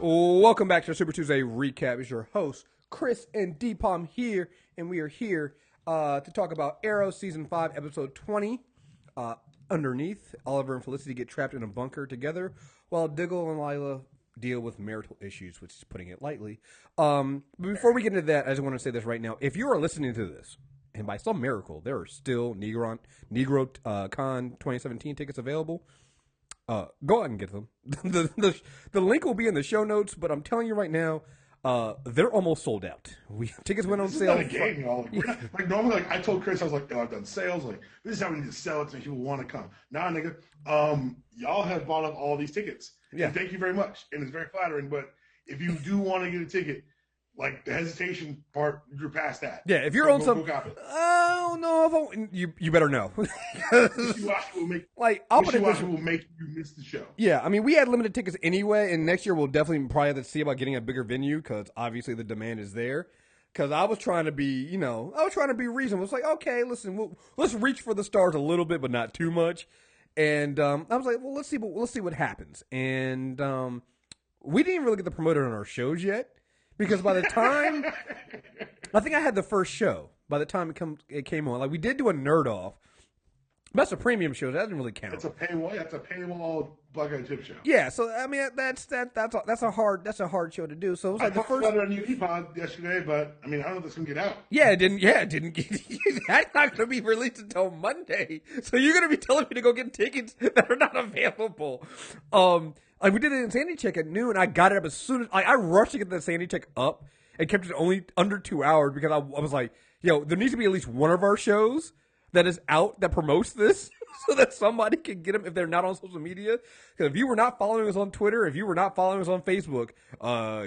Welcome back to the Super Tuesday recap. It's your host, Chris and D-Palm here, and we are here to talk about Arrow Season 5, Episode 20. Underneath, Oliver and Felicity get trapped in a bunker together, while Diggle and Lyla deal with marital issues, which is putting it lightly. But before we get into that, I just want to say this right now. If you are listening to this, and by some miracle, there are still Negro Con 2017 tickets available, go out and get them. The link will be in the show notes, but I'm telling you right now, they're almost sold out. Tickets went on sale. This is not a game, y'all. Like normally, I told Chris, I was like, I've done sales. Like, this is how we need to sell it so people want to come. Nah, nigga, y'all have bought up all these tickets. Yeah. And thank you very much. And it's very flattering. But if you do want to get a ticket, like the hesitation part, you're past that. Yeah, if you're on some, oh no, you better know. Wishy-washy will make you miss the show. Yeah, I mean, we had limited tickets anyway, and next year we'll definitely probably have to see about getting a bigger venue because obviously the demand is there. Because I was trying to be, reasonable. It's like, okay, listen, let's reach for the stars a little bit, but not too much. And I was like, well, let's see what happens. And we didn't even really get the promoter on our shows yet. Because by the time, I think I had the first show by the time it came on. Like, we did do a nerd off. That's a premium show. That doesn't really count. It's a paywall Black Eyed Chip show. Yeah, so I mean that's a hard show to do. So it was like the first on UD Pod yesterday, but I mean I don't know if this can get out. Yeah, it didn't get. That's not going to be released until Monday. So you're going to be telling me to go get tickets that are not available. Like we did an Insanity check at noon. I got it up as soon as I rushed to get the Insanity check up and kept it only under 2 hours because I was like, yo, there needs to be at least one of our shows that is out that promotes this so that somebody can get them if they're not on social media. Because if you were not following us on Twitter, if you were not following us on Facebook,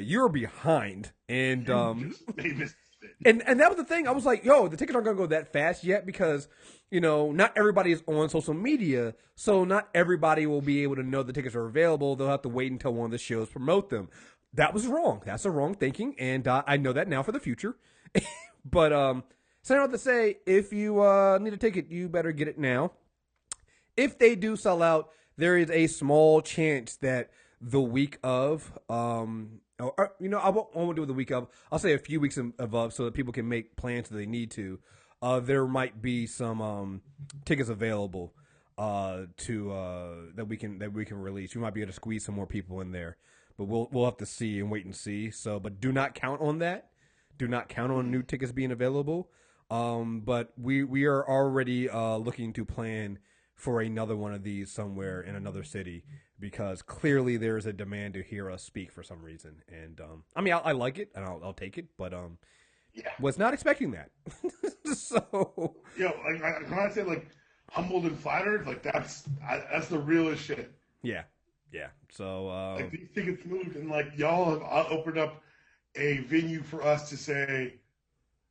you're behind. And and that was the thing. I was like, yo, the tickets aren't going to go that fast yet because, not everybody is on social media. So not everybody will be able to know the tickets are available. They'll have to wait until one of the shows promote them. That was wrong. That's the wrong thinking. And I know that now for the future. But so I don't have to say, if you need a ticket, you better get it now. If they do sell out, there is a small chance that the week of, I won't do it the week of. I'll say a few weeks of so that people can make plans if they need to. There might be some tickets available that we can release. We might be able to squeeze some more people in there, but we'll have to see and wait and see. So, but do not count on that. Do not count on new tickets being available. But we are already looking to plan for another one of these somewhere in another city because clearly there is a demand to hear us speak for some reason. And I mean, I like it and I'll take it, but was not expecting that. So when I say like humbled and flattered, like that's the realest shit. Yeah. So like these tickets moved and like y'all have opened up a venue for us to say,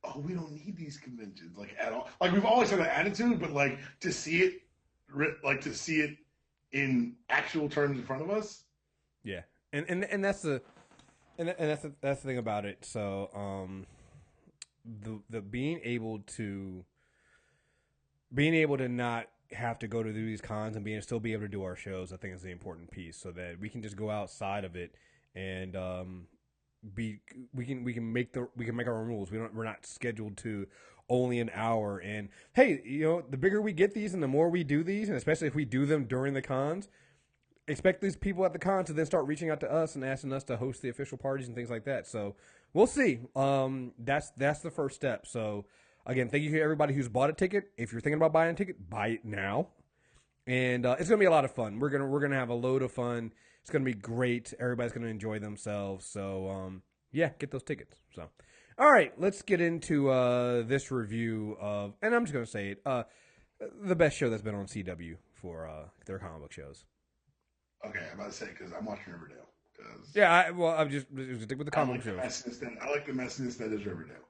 oh, we don't need these conventions like at all. Like we've always had that attitude, but like to see it in actual terms in front of us. Yeah, and that's the thing about it. So the being able to not have to go to these cons and still be able to do our shows, I think is the important piece, so that we can just go outside of it and we can make our own rules. We're not scheduled to only an hour. And hey, the bigger we get these and the more we do these, and especially if we do them during the cons, expect these people at the con to then start reaching out to us and asking us to host the official parties and things like that. So we'll see. That's the first step. So again, thank you to everybody who's bought a ticket. If you're thinking about buying a ticket, buy it now. And it's gonna be a lot of fun. We're gonna have a load of fun. It's going to be great. Everybody's going to enjoy themselves. So, get those tickets. So, all right, let's get into this review of, and I'm just going to say it, the best show that's been on CW for their comic book shows. Okay, I'm about to say, because I'm watching Riverdale. I'm just stick with the comic book shows. I like the messiness that is Riverdale.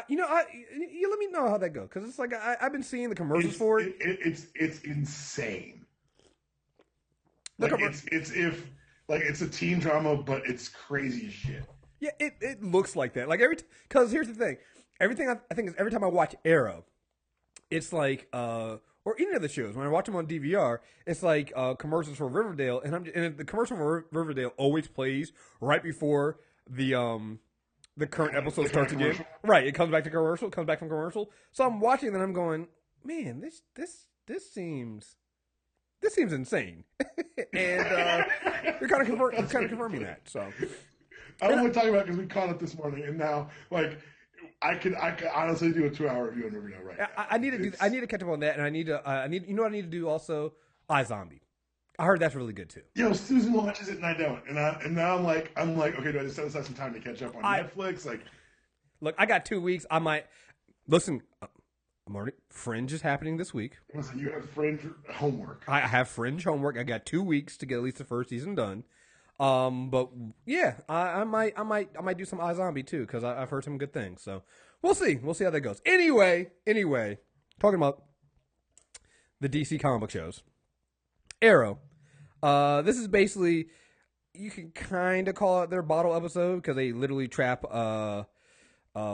You let me know how that goes, because it's like I've been seeing the commercials for it. It's insane. Like it's a teen drama, but it's crazy as shit. Yeah, it looks like that. Like because here's the thing. Everything I think is every time I watch Arrow, it's like or any of the shows, when I watch them on DVR, it's like commercials for Riverdale, and the commercial for Riverdale always plays right before the current episode starts again. Right, it comes back to commercial, comes back from commercial. So I'm watching and I'm going, man, this seems insane, and you're kind of confirming that. So I don't want to talk about it because we caught it this morning, and now like. I could honestly do a 2-hour review on Riverdale right now. I need to catch up on that, and I need you know what I need to do also? iZombie. I heard that's really good too. Yo, Susan watches it and I don't, and now I'm like, okay, do I just set aside some time to catch up on Netflix? Like, look, I got 2 weeks. I might listen. I'm already Fringe is happening this week. Listen, you have Fringe homework. I have Fringe homework. I got 2 weeks to get at least the first season done. But yeah, I might do some iZombie too, because I've heard some good things. So we'll see how that goes. Anyway, talking about the DC comic book shows, Arrow. This is basically, you can kind of call it their bottle episode, because they literally trap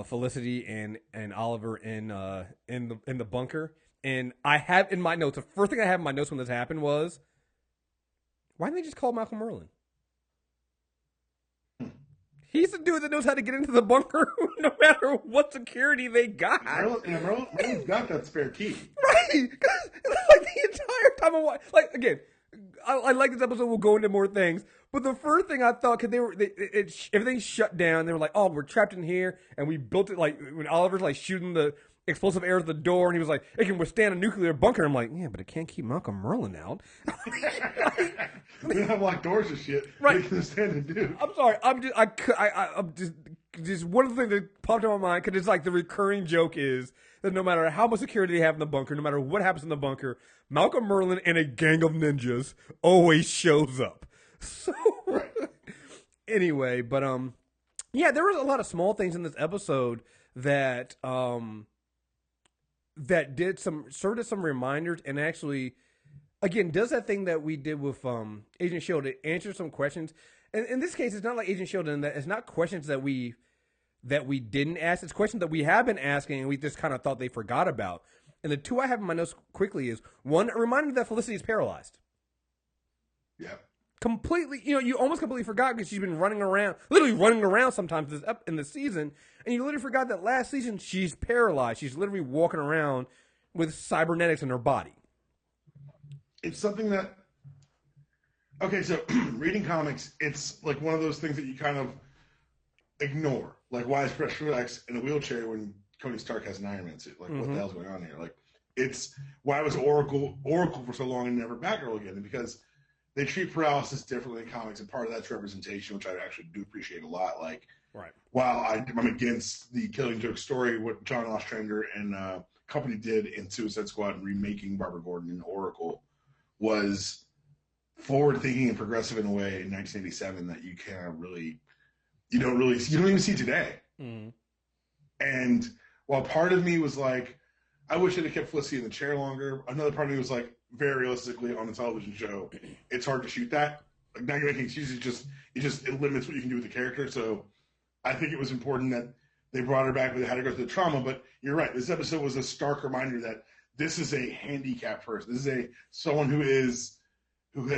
Felicity and Oliver in the bunker. And I have in my notes, the first thing I have in my notes when this happened was, why didn't they just call Malcolm Merlyn? He's the dude that knows how to get into the bunker no matter what security they got. Merlin's got that spare key. Right. Like the entire time again, I like this episode, we'll go into more things, but the first thing I thought, because everything shut down, they were like, oh, we're trapped in here, and we built it, like, when Oliver's, like, shooting the explosive air at the door, and he was like, it can withstand a nuclear bunker. I'm like, yeah, but it can't keep Malcolm Merlyn out. They have locked doors and shit. Right. They can stand and do. I'm sorry. I'm just one of the things that popped in my mind, because it's like the recurring joke is that no matter how much security they have in the bunker, no matter what happens in the bunker, Malcolm Merlyn and a gang of ninjas always shows up. So right. Anyway, but yeah, there was a lot of small things in this episode that did served as some reminders, and actually, again, does that thing that we did with Agent Shield. It answers some questions. And in this case, it's not like Agent Shield, in that it's not questions that we didn't ask. It's questions that we have been asking, and we just kind of thought they forgot about. And the two I have in my notes quickly is, one, a reminder that Felicity is paralyzed. Yeah. Completely, you almost completely forgot, because she's been literally running around sometimes in the season, and you literally forgot that last season she's paralyzed. She's literally walking around with cybernetics in her body. It's something that, okay, so reading comics, it's like one of those things that you kind of ignore. Like, why is Professor X in a wheelchair when Tony Stark has an Iron Man suit? Like, what the hell's going on here? Like, it's why was Oracle for so long and never Batgirl again? Because they treat paralysis differently in comics, and part of that's representation, which I actually do appreciate a lot. Like, right. While I'm against the Killing Joke story, what John Ostrander and company did in Suicide Squad and remaking Barbara Gordon and Oracle was forward-thinking and progressive in a way in 1987 that you don't even see today. Mm. And while part of me was like, I wish I'd have kept Felicity in the chair longer, another part of me was like, very realistically, on a television show, it's hard to shoot that. Like, not making excuses, it limits what you can do with the character. So I think it was important that they brought her back, but they had to go through the trauma. But you're right, this episode was a stark reminder that this is a handicapped person. This is someone who has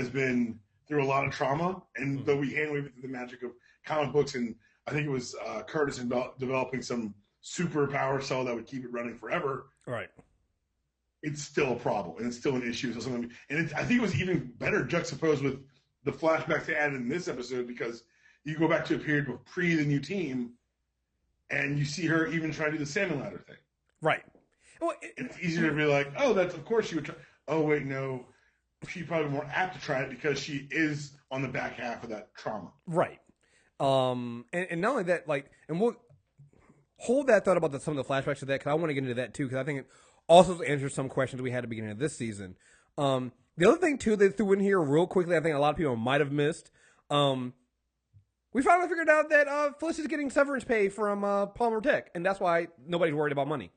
been through a lot of trauma, and though we hand wave it through the magic of comic books, and I think it was Curtis developing some superpower cell that would keep it running forever. Right. It's still a problem, and it's still an issue. I think it was even better juxtaposed with the flashbacks they added in this episode, because you go back to a period of pre the new team, and you see her even try to do the salmon ladder thing. Right. Well, it's easier to be like, oh, that's, of course she would try. Oh, wait, no. She's probably more apt to try it because she is on the back half of that trauma. Right. And not only that, like, and we'll hold that thought about some of the flashbacks of that, because I want to get into that too, because I think it also answers some questions we had at the beginning of this season. The other thing too they threw in here real quickly, I think a lot of people might have missed. We finally figured out that Felicity's getting severance pay from Palmer Tech, and that's why nobody's worried about money.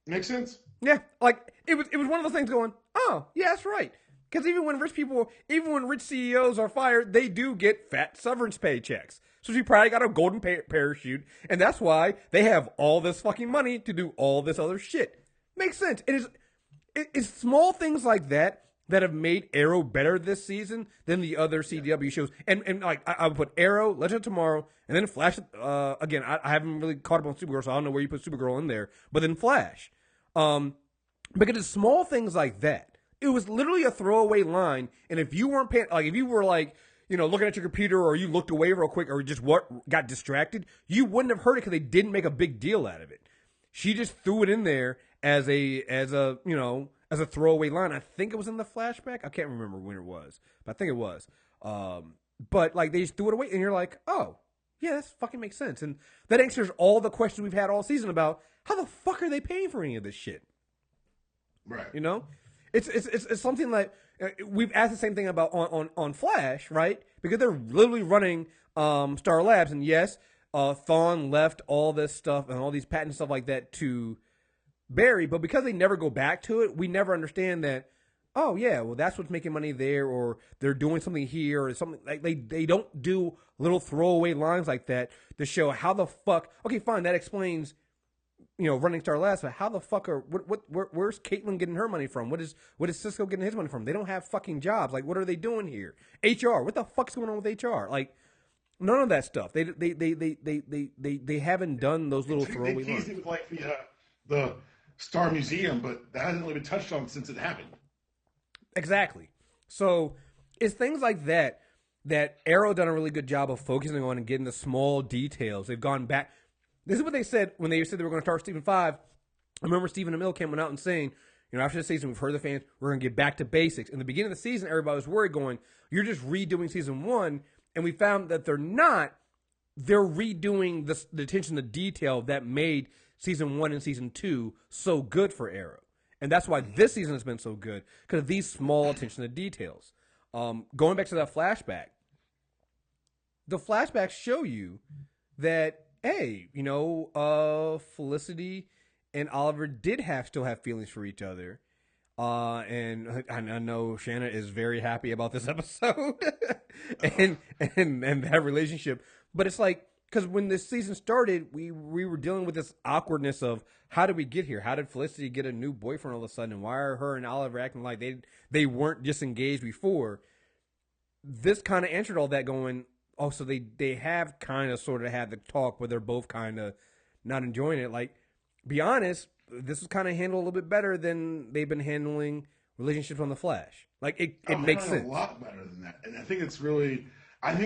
Makes sense. Yeah, like it was one of those things going, oh, yeah, that's right. Because even when rich CEOs are fired, they do get fat severance paychecks. So she probably got a golden parachute, and that's why they have all this fucking money to do all this other shit. Makes sense. it's small things like that have made Arrow better this season than the other CW shows. And like I would put Arrow, Legend of Tomorrow, and then Flash. Again, I haven't really caught up on Supergirl, so I don't know where you put Supergirl in there. But then Flash, because it's small things like that. It was literally a throwaway line, and if you weren't paying, like if you were like, looking at your computer, or you looked away real quick, or just got distracted, you wouldn't have heard it because they didn't make a big deal out of it. She just threw it in there as a throwaway line. I think it was in the flashback. I can't remember when it was, but I think it was. But like they just threw it away, and you're like, oh yeah, that fucking makes sense, and that answers all the questions we've had all season about how the fuck are they paying for any of this shit, right? It's something like we've asked the same thing about on Flash, right? Because they're literally running Star Labs, and yes, Thawne left all this stuff and all these patents and stuff like that to Barry, but because they never go back to it, we never understand that. Oh yeah, well that's what's making money there, or they're doing something here, or something like they don't do little throwaway lines like that to show how the fuck. Okay, fine, that explains. Running Star Labs, but how the fuck where's Caitlin getting her money from? What is Cisco getting his money from? They don't have fucking jobs. Like, what are they doing here? HR, what the fuck's going on with HR? Like, none of that stuff. They haven't done those little throwaway lines. It with like the Star Museum, but that hasn't really been touched on since it happened. Exactly. So it's things like that Arrow done a really good job of focusing on and getting the small details. They've gone back. This is what they said when they said they were going to start season 5. I remember Stephen Amell came out and saying, after the season, we've heard the fans, we're going to get back to basics. In the beginning of the season, everybody was worried going, you're just redoing season 1. And we found that they're not. They're redoing the attention to detail that made season 1 and season 2 so good for Arrow. And that's why this season has been so good, because of these small attention to details. Going back to that flashback, the flashbacks show you that, hey, Felicity and Oliver did still have feelings for each other. And I know Shanna is very happy about this episode and that relationship. But it's like, because when this season started, we were dealing with this awkwardness of how did we get here? How did Felicity get a new boyfriend all of a sudden? And why are her and Oliver acting like they weren't disengaged before? This kind of answered all that going, oh, so they have kind of sort of had the talk where they're both kind of not enjoying it. Like, be honest, this is kind of handled a little bit better than they've been handling relationships on The Flash. Like, it makes sense. A lot better than that. And I think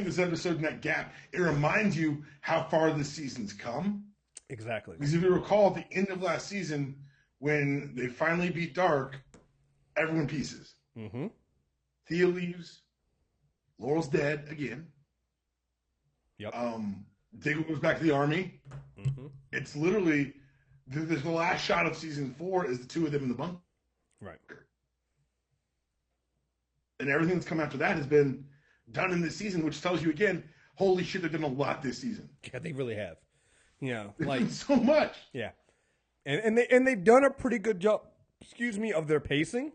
this episode in that gap, it reminds you how far this season's come. Exactly. Because if you recall, at the end of last season, when they finally beat Dark, everyone pieces. Mm-hmm. Thea leaves. Laurel's dead again. Yep. Diggle goes back to the army. Mm-hmm. It's literally the last shot of season 4 is the two of them in the bunker. Right. And everything that's come after that has been done in this season, which tells you again, holy shit, they've done a lot this season. Yeah, they really have. They've like done so much. Yeah, and they've done a pretty good job. Of their pacing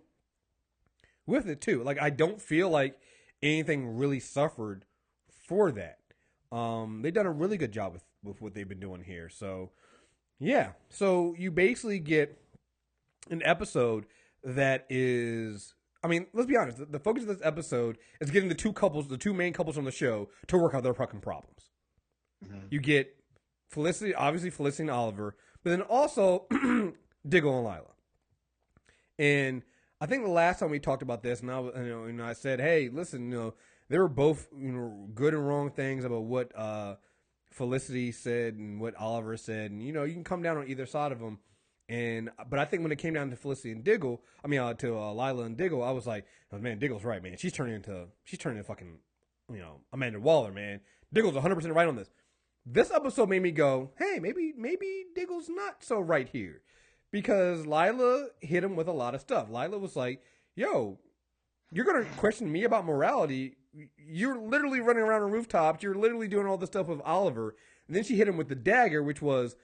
with it too. Like, I don't feel like anything really suffered for that. They've done a really good job with what they've been doing here. So, yeah. So you basically get an episode that is, I mean, let's be honest. The focus of this episode is getting the two main couples on the show to work out their fucking problems. Mm-hmm. You get Felicity and Oliver, but then also Diggle and Lyla. And I think the last time we talked about this, and I said, hey, listen, there were both good and wrong things about what Felicity said and what Oliver said, and you can come down on either side of them. But I think when it came down to Felicity and Diggle, to Lyla and Diggle, I was like, oh, man, Diggle's right, man. She's turning into fucking Amanda Waller, man. Diggle's 100% right on this. This episode made me go, hey, maybe Diggle's not so right here. Because Lyla hit him with a lot of stuff. Lyla was like, yo, you're going to question me about morality. You're literally running around on rooftops. You're literally doing all this stuff with Oliver. And then she hit him with the dagger, which was,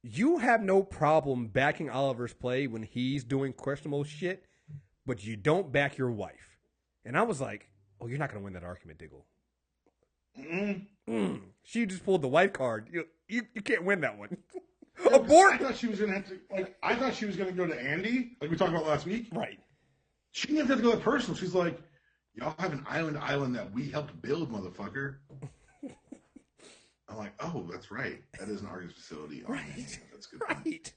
you have no problem backing Oliver's play when he's doing questionable shit, but you don't back your wife. And I was like, oh, you're not going to win that argument, Diggle. Mm-hmm. She just pulled the wife card. You can't win that one. Abort. I thought she was gonna have to I thought she was gonna go to Andy, like we talked about last week. Right. She didn't have to go that personal. She's like, y'all have an island that we helped build, motherfucker. I'm like, oh, that's right. That is an Argus facility. Oh, right. Man, that's good. Right.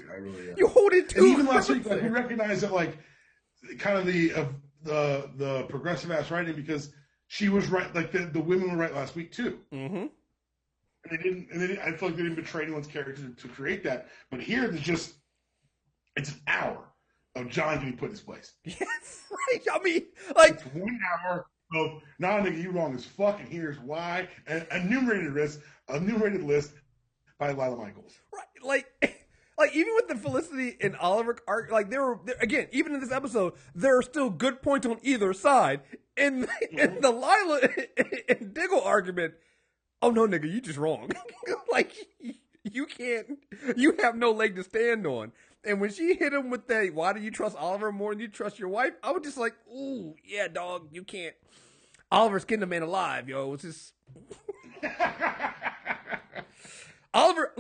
I really. You hold it too. And even last week, like we recognized that, like, kind of the progressive ass writing because she was right. Like the women were right last week too. Mm-hmm. And they didn't. And I feel like they didn't betray anyone's character to create that. But here, it's an hour of John getting put in his place. Yes, right. I mean, like it's 1 hour of nah, nigga, you wrong as fuck, and here's why. And enumerated list by Lyla Michaels. Right, like even with the Felicity and Oliver arc, like there again, even in this episode, there are still good points on either side. In the Lyla and Diggle argument, oh no, nigga, you just wrong. Like you can't, you have no leg to stand on. And when she hit him with that, why do you trust Oliver more than you trust your wife? I was just like, ooh, yeah, dog, you can't. Oliver skinned a man alive, yo. It's just Oliver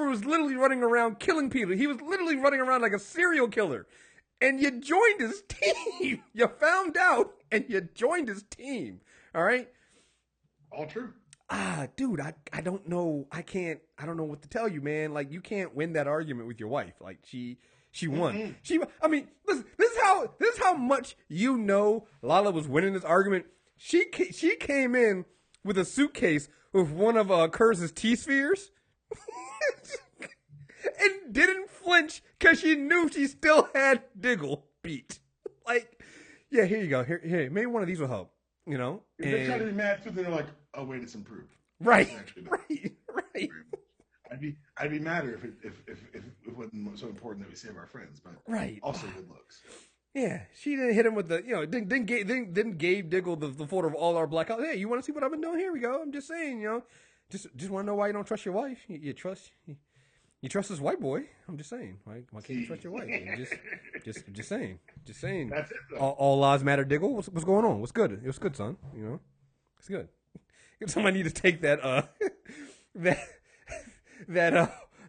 was literally running around killing people. He was literally running around like a serial killer. And you joined his team. You found out and you joined his team. All right? All true. Dude, I don't know. I don't know what to tell you, man. Like, you can't win that argument with your wife. Like, she won. Mm-hmm. I mean, listen, this is how much you know Lyla was winning this argument. She came in with a suitcase with one of Kurtz's T-spheres and didn't flinch because she knew she still had Diggle beat. Like, yeah, here you go. Here, maybe one of these will help. You know? If they try to be mad too, they're like, oh wait, it's improved. Right. Right. I'd be madder if it wasn't so important that we save our friends, but right. Also good looks. Yeah, she didn't hit him with the, didn't gave Diggle the photo of all our black house. Hey, you want to see what I've been doing? Here we go. I'm just saying, just want to know why you don't trust your wife. You trust this white boy. I'm just saying. Why can't you trust your wife? Just saying. That's it. Though. All lives matter, Diggle. What's going on? What's good? It was good, son. It's good. Somebody need to take that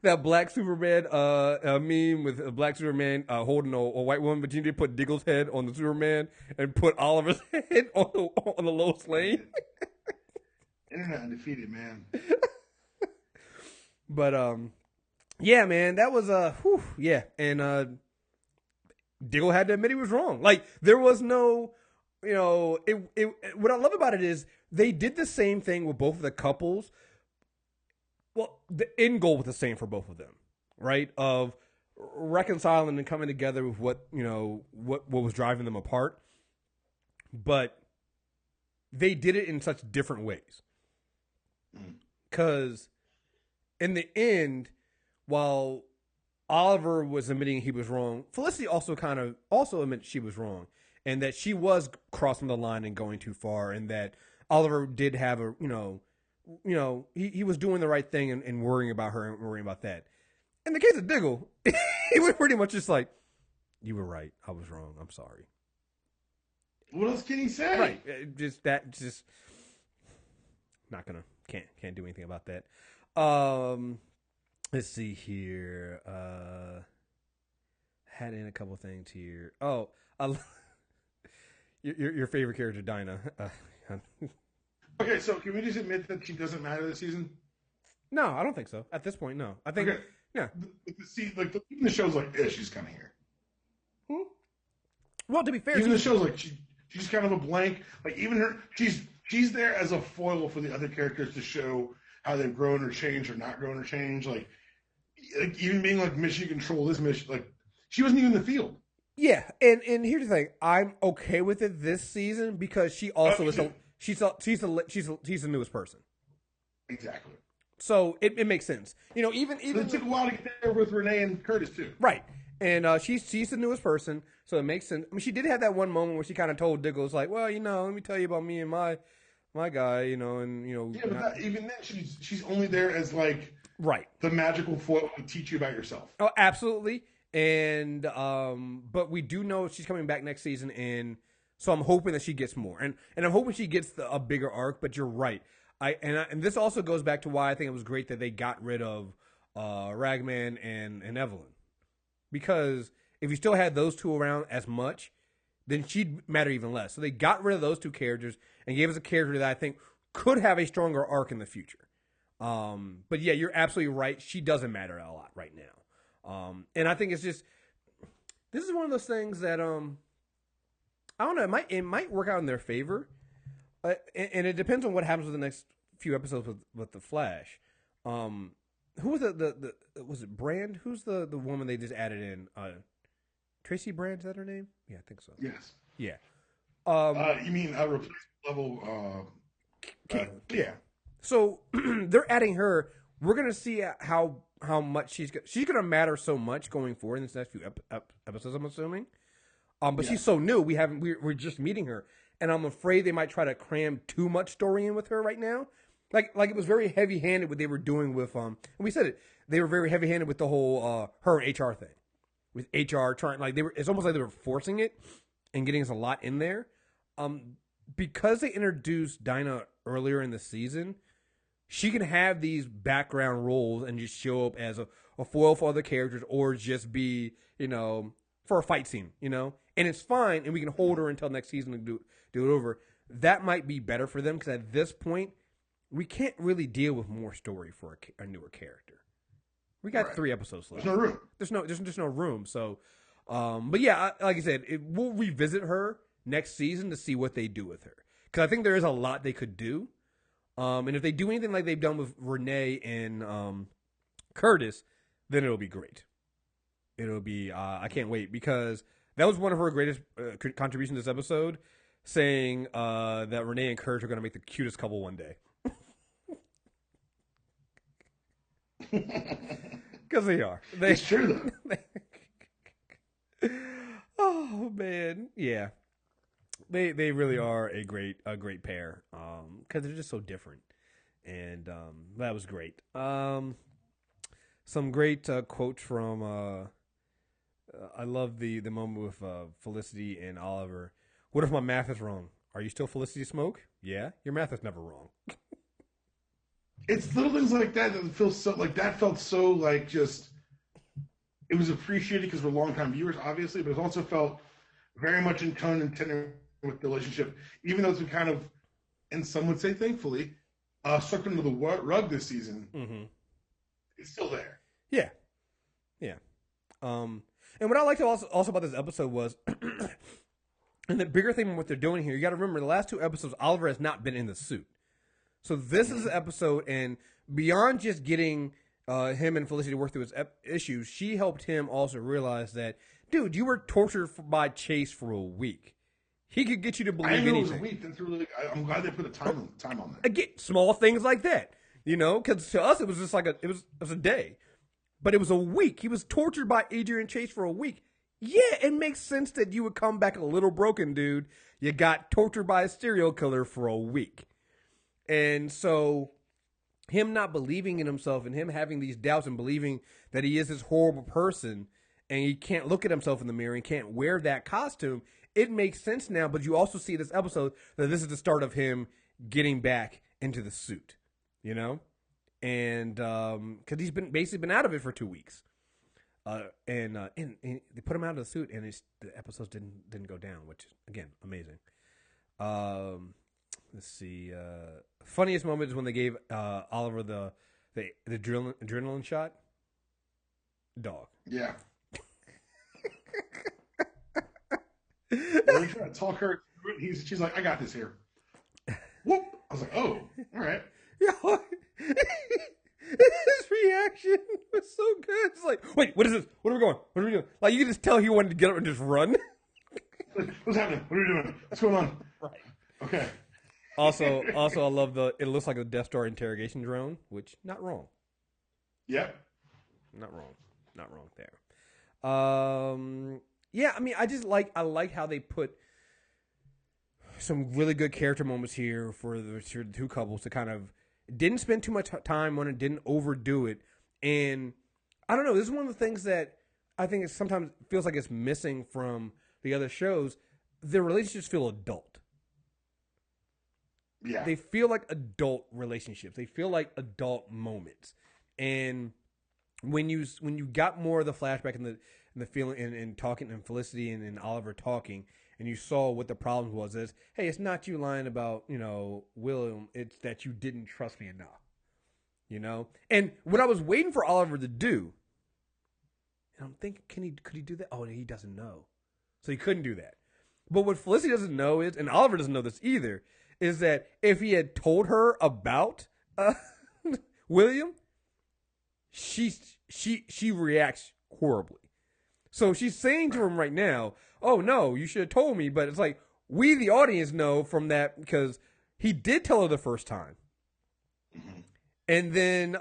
that black Superman meme with a black Superman holding a white woman, but you need to put Diggle's head on the Superman and put Oliver's head on the Lois Lane. Internet undefeated, man. But yeah, man, that was yeah, and Diggle had to admit he was wrong. Like there was no, what I love about it is they did the same thing with both of the couples. Well, the end goal was the same for both of them, right? Of reconciling and coming together with what was driving them apart. But they did it in such different ways. Because in the end, while Oliver was admitting he was wrong, Felicity also admitted she was wrong. And that she was crossing the line and going too far. And that Oliver did have he was doing the right thing and worrying about her and worrying about that. In the case of Diggle, he was pretty much just like, you were right. I was wrong. I'm sorry. What else can he say? Right. Can't do anything about that. Let's see here. Had in a couple things here. Oh, your favorite character, Dinah. Okay, so can we just admit that she doesn't matter this season? No, I don't think so. At this point, no. I think, okay. Yeah. Even the show's like, she's kind of here. Well, to be fair, even the show's like she's kind of a blank. Like even her, she's there as a foil for the other characters to show how they've grown or changed or not grown or changed. Like even being like mission control this mission, like she wasn't even in the field. Yeah, and here's the thing, I'm okay with it this season because she also is she's the newest person. Exactly. So it makes sense. Even it took a while to get there with Renee and Curtis too. Right. And she's the newest person, so it makes sense. I mean, she did have that one moment where she kind of told Diggles, like, well, let me tell you about me and my guy, and Yeah, but even then, she's only there as like right the magical foil to teach you about yourself. Oh, absolutely. And but we do know she's coming back next season, and so I'm hoping that she gets more, and I'm hoping she gets a bigger arc. But you're right. And this also goes back to why I think it was great that they got rid of Ragman and Evelyn. Because if you still had those two around as much, then she'd matter even less. So they got rid of those two characters and gave us a character that I think could have a stronger arc in the future. But yeah, you're absolutely right. She doesn't matter a lot right now. And I think it's just, this is one of those things that, I don't know, it might work out in their favor. And it depends on what happens with the next few episodes with the Flash. Who was the was it Brand? Who's the woman they just added in? Tracy Brand, is that her name? Yeah, I think so. Yes. Yeah. You mean a replacement level? Yeah. So they're adding her. We're gonna see how much she's gonna matter so much going forward in this next few episodes. I'm assuming. But she's so new. We're just meeting her, and I'm afraid they might try to cram too much story in with her right now. Like it was very heavy handed what they were doing with and we said it. They were very heavy handed with the whole her and HR thing. With HR trying it's almost like they were forcing it and getting us a lot in there. Because they introduced Dinah earlier in the season, she can have these background roles and just show up as a foil for other characters or just be, for a fight scene, and it's fine and we can hold her until next season and do it over. That might be better for them because at this point, we can't really deal with more story for a newer character. We got 3 episodes left. There's no room. There's no room. So, but yeah, like I said, we'll revisit her next season to see what they do with her. Because I think there is a lot they could do. And if they do anything like they've done with Renee and Curtis, then it'll be great. It'll be, I can't wait. Because that was one of her greatest contributions this episode, saying that Renee and Curtis are going to make the cutest couple one day. Because they are. It's true though. Oh man, yeah. They really are a great pair. Because they're just so different, and that was great. Some great quotes from. I love the moment with Felicity and Oliver. What if my math is wrong? Are you still Felicity Smoke? Yeah, your math is never wrong. It's little things like that feel so like that felt so like just. It was appreciated because we're longtime viewers, obviously, but it also felt very much in tone and tenor with the relationship, even though it's been kind of, and some would say thankfully, swept under the rug this season. Mm-hmm. It's still there. Yeah, yeah. And what I liked also about this episode was, and the bigger thing what they're doing here, you got to remember the last 2 episodes, Oliver has not been in the suit. So this is an episode, and beyond just getting him and Felicity work through his issues, she helped him also realize that, dude, you were tortured by Chase for a week. He could get you to believe anything. It was a week. That's really. I'm glad they put a time on that. Again, small things like that, because to us it was just like it was a day, but it was a week. He was tortured by Adrian Chase for a week. Yeah, it makes sense that you would come back a little broken, dude. You got tortured by a serial killer for a week. And so him not believing in himself and him having these doubts and believing that he is this horrible person and he can't look at himself in the mirror and can't wear that costume, it makes sense now. But you also see this episode that this is the start of him getting back into the suit, and because he's basically been out of it for 2 weeks. And they put him out of the suit and the episodes didn't go down, which is, again, amazing. Let's see. Funniest moment is when they gave Oliver the adrenaline shot. Dog. Yeah. We're trying to talk her. She's like, I got this here. Whoop. I was like, oh, all right. Yeah. His reaction was so good. It's like, wait, what is this? What are we going? What are we doing? Like, you can just tell he wanted to get up and just run. What's happening? What are we doing? What's going on? Right. Okay. Also, I love it looks like a Death Star interrogation drone, which, not wrong. Yep. Not wrong there. Yeah, I mean, I like how they put some really good character moments here for the 2 couples to kind of didn't spend too much time on it, didn't overdo it. And I don't know, this is one of the things that I think sometimes feels like it's missing from the other shows. Their relationships feel adult. Yeah. They feel like adult relationships. They feel like adult moments. And when you got more of the flashback and the feeling and talking and Felicity and Oliver talking, and you saw what the problem was, is hey, it's not you lying about William, it's that you didn't trust me enough, And what I was waiting for Oliver to do, and I'm thinking, could he do that? Oh, he doesn't know, so he couldn't do that. But what Felicity doesn't know is, and Oliver doesn't know this either, is that if he had told her about William, she reacts horribly. So she's saying to him right now, "Oh no, you should have told me." But it's like we, the audience, know from that because he did tell her the first time, and then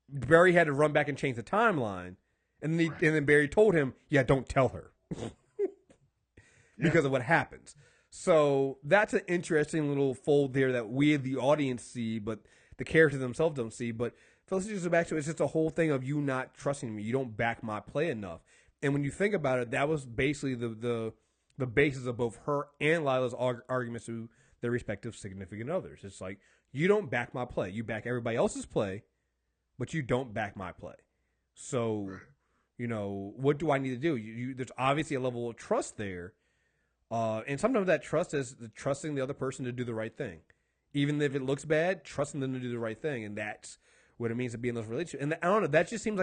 Barry had to run back and change the timeline, and then Barry told him, "Yeah, don't tell her," because of what happens. So that's an interesting little fold there that we, the audience, see, but the characters themselves don't see. But Felicity goes back to it's just a whole thing of you not trusting me. You don't back my play enough. And when you think about it, that was basically the basis of both her and Lila's arguments to their respective significant others. It's like, you don't back my play. You back everybody else's play, but you don't back my play. So, what do I need to do? There's obviously a level of trust there. And sometimes that trust is trusting the other person to do the right thing. Even if it looks bad, trusting them to do the right thing. And that's what it means to be in those relationships. And I don't know, that just seems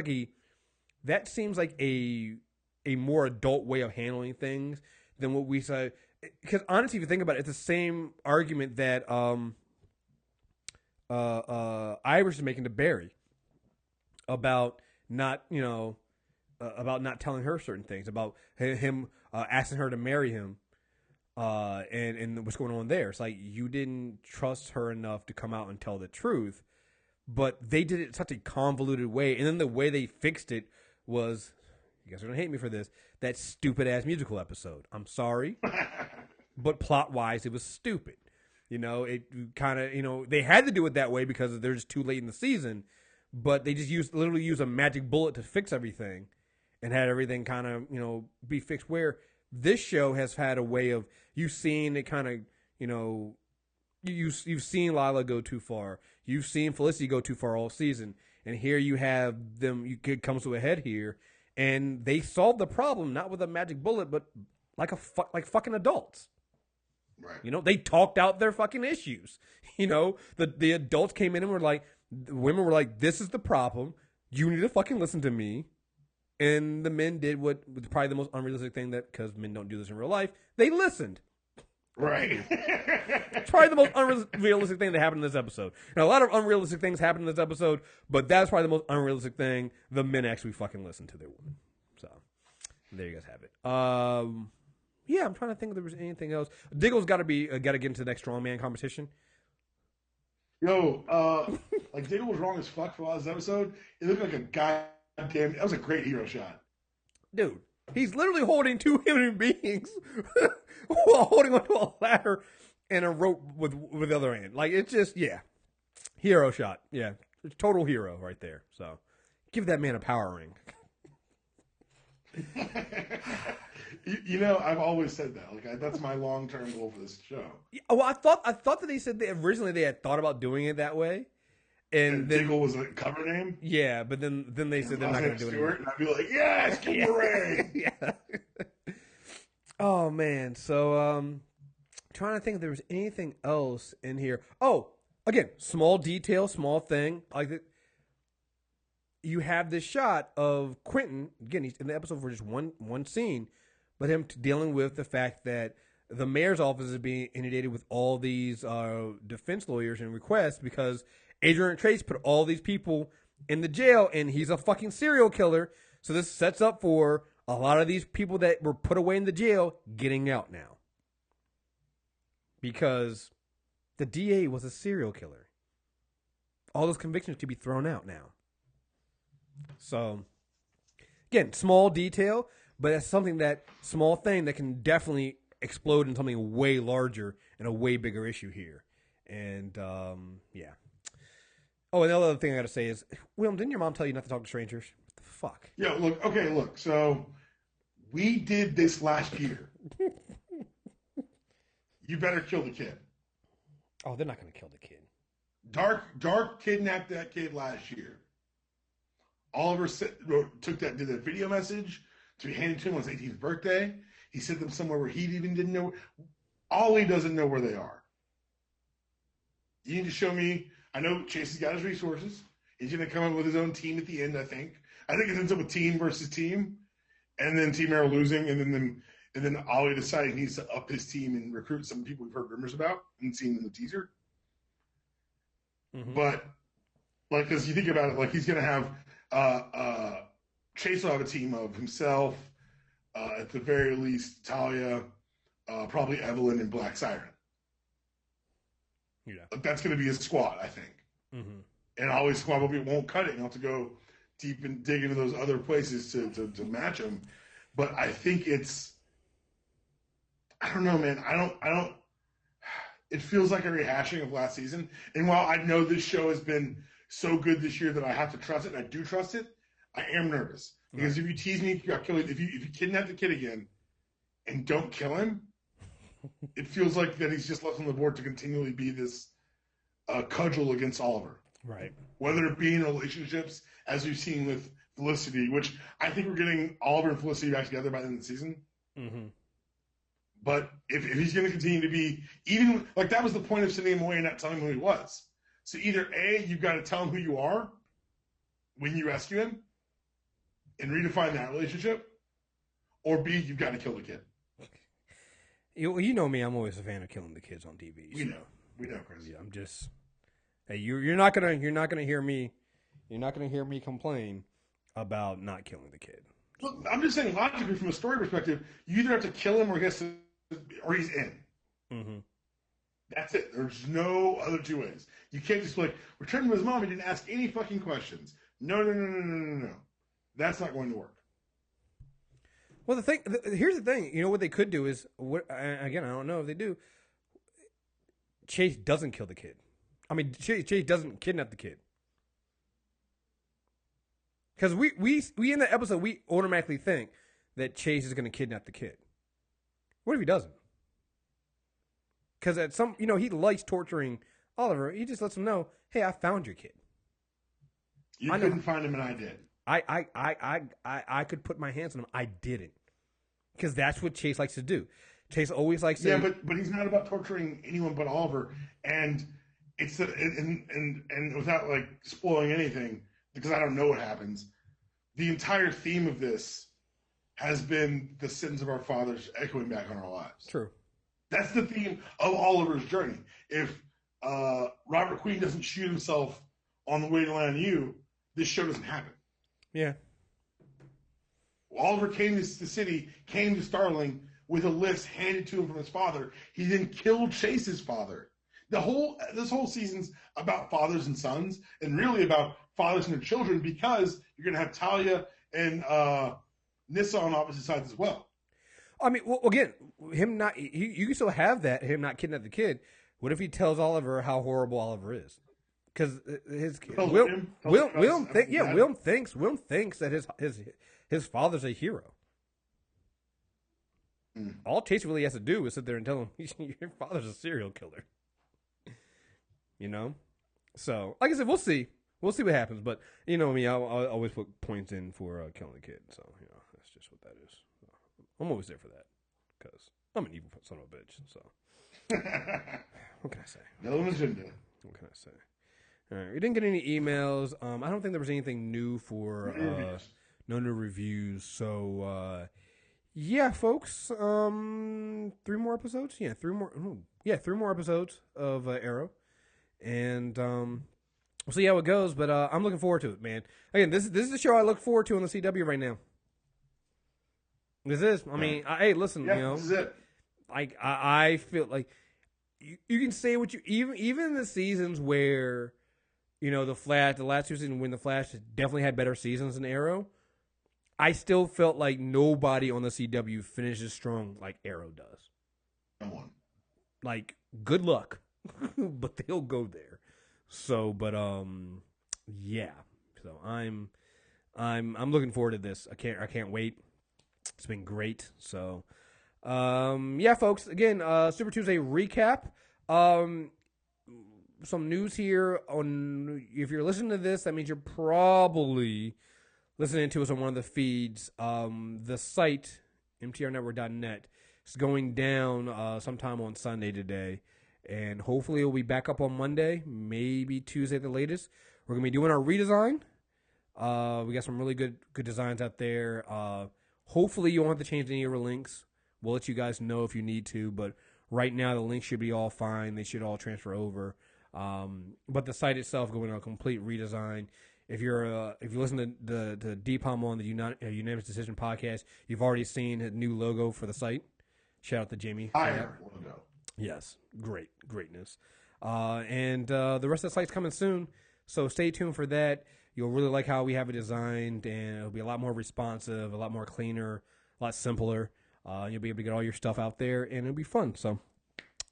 like a more adult way of handling things than what we say. Because honestly, if you think about it, it's the same argument that Irish is making to Barry about not telling her certain things, about him asking her to marry him. And what's going on there? It's like you didn't trust her enough to come out and tell the truth, but they did it in such a convoluted way. And then the way they fixed it was, you guys are gonna hate me for this, that stupid ass musical episode. I'm sorry, but plot wise, it was stupid. It kind of they had to do it that way because they're just too late in the season, but they just literally use a magic bullet to fix everything, and had everything kind of be fixed. Where this show has had a way of you've seen it kind of you've seen Lyla go too far, you've seen Felicity go too far all season, and here you have them. It comes to a head here, and they solved the problem not with a magic bullet, but like fucking adults. Right. They talked out their fucking issues. The adults came in and were like, the women were like, "This is the problem. You need to fucking listen to me." And the men did what was probably the most unrealistic thing, that because men don't do this in real life, they listened. Right. It's probably the most unrealistic thing that happened in this episode. Now, a lot of unrealistic things happened in this episode, but that's probably the most unrealistic thing. The men actually fucking listened to their women. So, there you guys have it. Yeah, I'm trying to think if there was anything else. Diggle's got to get into the next strongman competition. Yo, like Diggle was wrong as fuck for last episode. It looked like a goddamn. That was a great hero shot, dude. He's literally holding two human beings while holding onto a ladder and a rope with the other hand. Like, it's just, hero shot. Yeah, it's total hero right there. So, give that man a power ring. I've always said that. Like, that's my long-term goal for this show. Yeah, well, I thought that they said originally they had thought about doing it that way, and then Diggle was a cover name. Yeah, but then they said they're not going to do it anymore. And I'd be like, yes, give me a ring. Yeah. Oh man, so trying to think if there was anything else in here. Oh, again, small detail, small thing. Like it. You have this shot of Quentin, again, he's in the episode for just one scene, but him dealing with the fact that the mayor's office is being inundated with all these defense lawyers and requests because Adrian Trace put all these people in the jail, and he's a fucking serial killer. So this sets up for a lot of these people that were put away in the jail getting out now. Because the DA was a serial killer. All those convictions to be thrown out now. So, again, small detail, but it's small thing that can definitely explode in something way larger and a way bigger issue here. And, yeah. Oh, and the other thing I got to say is, William, didn't your mom tell you not to talk to strangers? What the fuck? Yeah, look. So, we did this last year. You better kill the kid. Oh, they're not going to kill the kid. Dark kidnapped that kid last year. Oliver did that video message to be handed to him on his 18th birthday. He sent them somewhere where he even didn't know. Ollie doesn't know where they are. You need to show me. I know Chase has got his resources. He's going to come up with his own team at the end, I think. I think it ends up with team versus team, and then Team Arrow losing, and then Ollie deciding he needs to up his team and recruit some people we've heard rumors about and seen in the teaser. Mm-hmm. But, like, because you think about it, like, he's going to have Chase will have a team of himself, at the very least, Talia, probably Evelyn and Black Siren. Yeah. Like, that's going to be his squad, I think. Mm-hmm. And Ollie's squad won't cut it. You'll have to go deep and dig into those other places to match them. But I think I don't know, man. I don't. It feels like a rehashing of last season. And while I know this show has been so good this year that I have to trust it, and I do trust it, I am nervous. Because if you tease me, if you kidnap the kid again and don't kill him, it feels like that he's just left on the board to continually be this cudgel against Oliver. Right. Whether it be in relationships, as we've seen with Felicity, which I think we're getting Oliver and Felicity back together by the end of the season. Mm-hmm. But if he's going to continue to be, even like that was the point of sending him away and not telling him who he was. So either A, you've got to tell him who you are when you rescue him and redefine that relationship, or B, you've got to kill the kid. You know me, I'm always a fan of killing the kids on TV. We know, Chris. Yeah, I'm just. Hey, you're not gonna hear me. You're not gonna hear me complain about not killing the kid. Look, I'm just saying logically, from a story perspective, you either have to kill him or he's in. Mm-hmm. That's it. There's no other two ways. You can't just be like, return to his mom. He didn't ask any fucking questions. No. That's not going to work. Well, here's the thing. You know what they could do is, again, I don't know if they do. Chase doesn't kill the kid. I mean, Chase doesn't kidnap the kid. Because we in the episode, we automatically think that Chase is going to kidnap the kid. What if he doesn't? Because at some, he likes torturing Oliver. He just lets him know, hey, I found your kid. You couldn't find him, and I did. I could put my hands on him. I didn't. Because that's what Chase likes to do. Chase always likes to. Yeah, but he's not about torturing anyone but Oliver. And it's and without like spoiling anything, because I don't know what happens, the entire theme of this has been the sins of our fathers echoing back on our lives. True. That's the theme of Oliver's journey. If Robert Queen doesn't shoot himself on the way to land you, this show doesn't happen. Yeah. Oliver came to the city, came to Starling with a list handed to him from his father. He then killed Chase's father. This whole season's about fathers and sons, and really about fathers and their children, because you're going to have Talia and Nissa on opposite sides as well. I mean, well, again, him not. You can still have that. Him not kidnap the kid. What if he tells Oliver how horrible Oliver is? Because William thinks that his father's a hero. Mm. All Chase really has to do is sit there and tell him your father's a serial killer. So like I said, we'll see what happens. But you know me, I'll always put points in for killing the kid. So that's just what that is. So, I'm always there for that because I'm an evil son of a bitch. So what can I say? No agenda. What can I say? All right, we didn't get any emails. I don't think there was anything new for no new reviews. So yeah, folks. 3 more episodes. Yeah, 3 more. Three more episodes of Arrow, and we'll see how it goes. But I'm looking forward to it, man. Again, this is the show I look forward to on the CW right now. This is. I mean, hey, listen. This is it. I feel like you can say what you even in the seasons where. The last 2 seasons when the Flash definitely had better seasons than Arrow, I still felt like nobody on the CW finishes strong like Arrow does. Come on. Like, good luck, but they'll go there. So, but yeah. So I'm looking forward to this. I can't wait. It's been great. So, yeah, folks. Again, Super Tuesday recap. Some news here on, if you're listening to this, that means you're probably listening to us on one of the feeds, the site, mtrnetwork.net, is going down sometime on Sunday today. And hopefully it'll be back up on Monday, maybe Tuesday at the latest. We're going to be doing our redesign. We got some really good designs out there. Hopefully you won't have to change any of your links. We'll let you guys know if you need to, but right now the links should be all fine. They should all transfer over. But the site itself going on a complete redesign. If you listen to the DPOM on the Unanimous Decision podcast, you've already seen a new logo for the site. Shout out to Jamie. Fire logo. Yes, greatness. And the rest of the site's coming soon, so stay tuned for that. You'll really like how we have it designed, and it'll be a lot more responsive, a lot more cleaner, a lot simpler. You'll be able to get all your stuff out there, and it'll be fun. So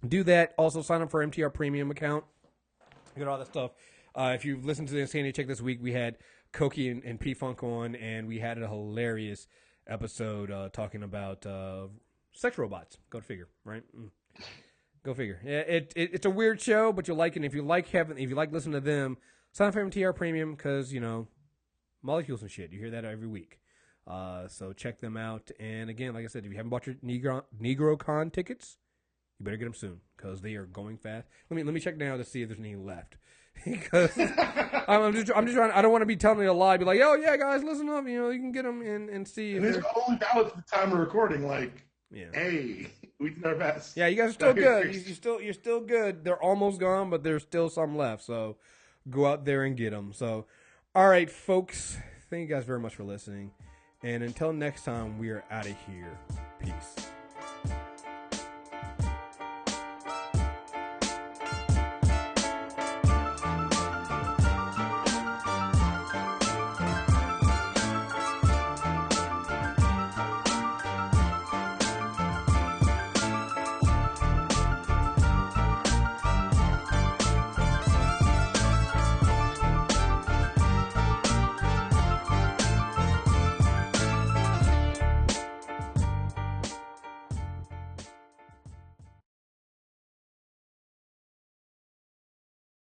do that. Also, sign up for our MTR Premium account. Get all that stuff. If you've listened to the Insanity Check this week, we had Koki and P-Funk on, and we had a hilarious episode talking about sex robots. Go figure, right? Go figure. Yeah, it's a weird show, but you'll like it. And if you like listening to them, sign up for MTR Premium because, molecules and shit. You hear that every week. So check them out. And again, like I said, if you haven't bought your NegroCon tickets, you better get them soon because they are going fast. Let me check now to see if there's any left. Because I'm just trying. I don't want to be telling you a lie. Be like, oh yeah, guys, listen up. You can get them and see. And it's only valid at the time of recording. Like, hey, we did our best. Yeah, you guys are still good. You're still good. They're almost gone, but there's still some left. So go out there and get them. So, all right, folks. Thank you guys very much for listening. And until next time, we are out of here. Peace.